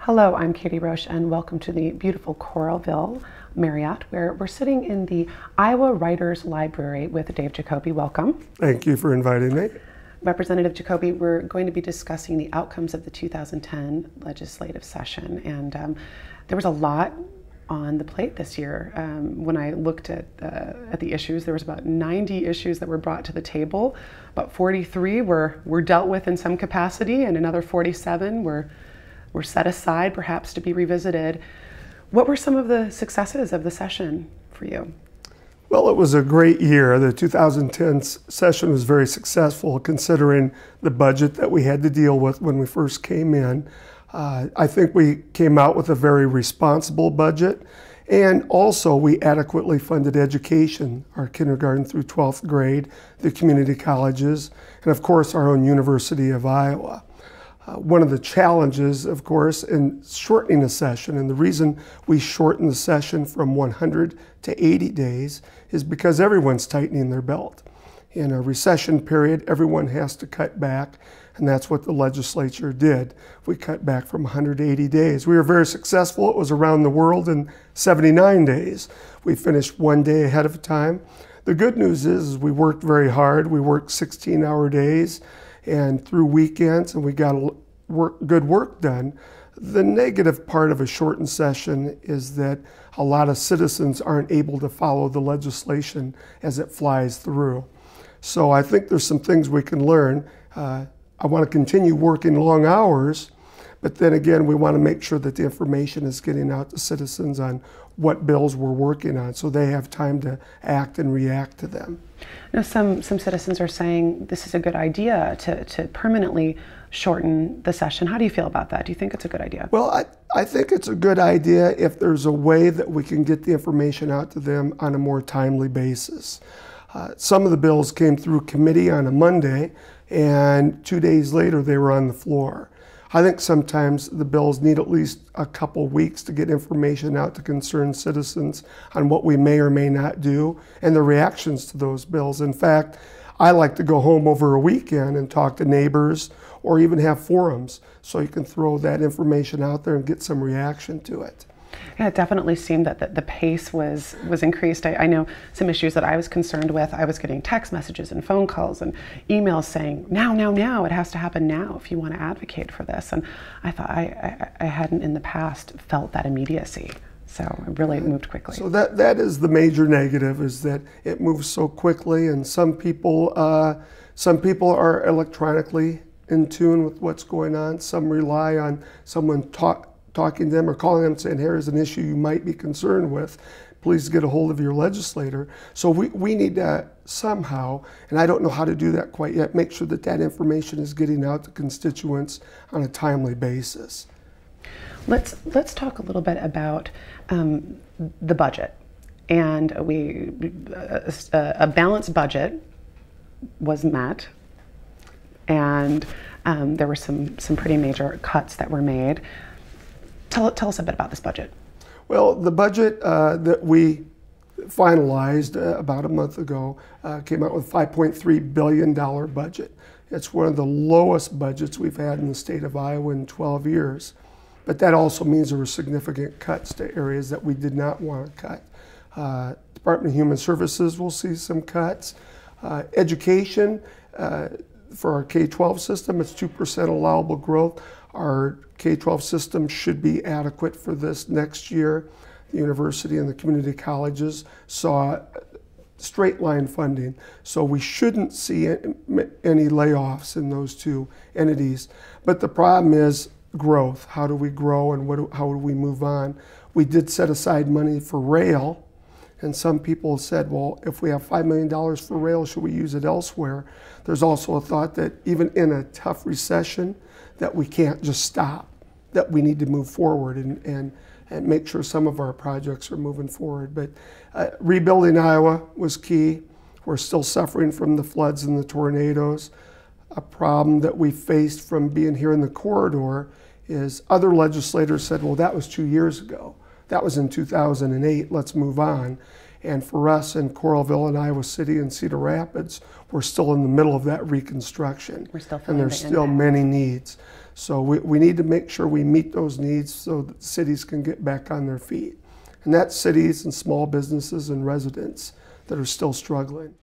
Hello, I'm Katie Roche, and welcome to the beautiful Coralville Marriott, where we're sitting in the Iowa Writers Library with Dave Jacoby. Welcome. Thank you for inviting me. Representative Jacoby, we're going to be discussing the outcomes of the 2010 legislative session, and there was a lot on the plate this year. When I looked at the issues, there was about 90 issues that were brought to the table. About 43 were dealt with in some capacity, and another 47 were set aside, perhaps to be revisited. What were some of the successes of the session for you? Well, it was a great year. The 2010 session was very successful considering the budget that we had to deal with when we first came in. I think we came out with a very responsible budget, and also we adequately funded education, our kindergarten through 12th grade, the community colleges, and of course our own University of Iowa. One of the challenges, of course, in shortening a session, and the reason we shortened the session from 100 to 80 days is because everyone's tightening their belt. In a recession period, everyone has to cut back, and that's what the legislature did. We cut back from 100 to 80 days. We were very successful. It was around the world in 79 days. We finished one day ahead of time. The good news is we worked very hard. We worked 16-hour days and through weekends, and we got good work done. The negative part of a shortened session is that a lot of citizens aren't able to follow the legislation as it flies through. So I think there's some things we can learn. I want to continue working long hours, but then again, we want to make sure that the information is getting out to citizens on what bills we're working on so they have time to act and react to them. Now, some citizens are saying this is a good idea to permanently shorten the session. How do you feel about that? Do you think it's a good idea? Well, I think it's a good idea if there's a way that we can get the information out to them on a more timely basis. Some of the bills came through committee on a Monday, and 2 days later they were on the floor. I think sometimes the bills need at least a couple weeks to get information out to concerned citizens on what we may or may not do and the reactions to those bills. In fact, I like to go home over a weekend and talk to neighbors or even have forums so you can throw that information out there and get some reaction to it. Yeah, it definitely seemed that the pace was increased. I know some issues that I was concerned with. I was getting text messages and phone calls and emails saying, now, it has to happen now if you want to advocate for this. And I thought I hadn't in the past felt that immediacy. So it really moved quickly. So that is the major negative, is that it moves so quickly, and some people are electronically in tune with what's going on. Some rely on someone talking to them or calling them saying, here's an issue you might be concerned with. Please get a hold of your legislator. So we need to somehow, and I don't know how to do that quite yet, make sure that that information is getting out to constituents on a timely basis. Let's talk a little bit about the budget. And a balanced budget was met, and there were some pretty major cuts that were made. Tell us a bit about this budget. Well, the budget that we finalized about a month ago came out with a $5.3 billion budget. It's one of the lowest budgets we've had in the state of Iowa in 12 years. But that also means there were significant cuts to areas that we did not want to cut. Department of Human Services will see some cuts. Education, for our K-12 system, it's 2% allowable growth. Our K-12 system should be adequate for this next year. The university and the community colleges saw straight line funding, so we shouldn't see any layoffs in those two entities. But the problem is growth. How do we grow, and how do we move on? We did set aside money for rail, and some people said, well, if we have $5 million for rail, should we use it elsewhere? There's also a thought that even in a tough recession, that we can't just stop, that we need to move forward and make sure some of our projects are moving forward. But rebuilding Iowa was key. We're still suffering from the floods and the tornadoes. A problem that we faced from being here in the corridor is other legislators said, well, that was 2 years ago. That was in 2008, let's move on. And for us in Coralville and Iowa City and Cedar Rapids, we're still in the middle of that reconstruction. We're still and there's still many needs. So we need to make sure we meet those needs so that cities can get back on their feet. And that's cities and small businesses and residents that are still struggling.